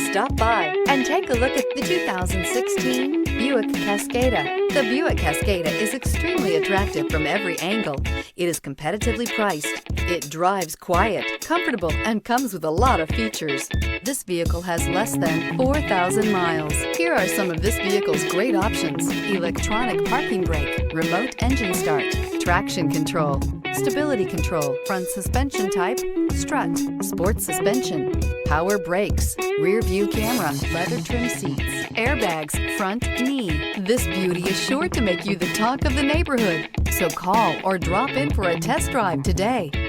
Stop by and take a look at the 2016 Buick Cascada. The Buick Cascada is extremely attractive from every angle. It is competitively priced. It drives quiet, comfortable, and comes with a lot of features. This vehicle has less than 4,000 miles. Here are some of this vehicle's great options: electronic parking brake, remote engine start, traction control, stability control, front suspension type, strut, sports suspension, power brakes, rear view camera, leather trim seats, airbags, front knee. This beauty is sure to make you the talk of the neighborhood. So call or drop in for a test drive today.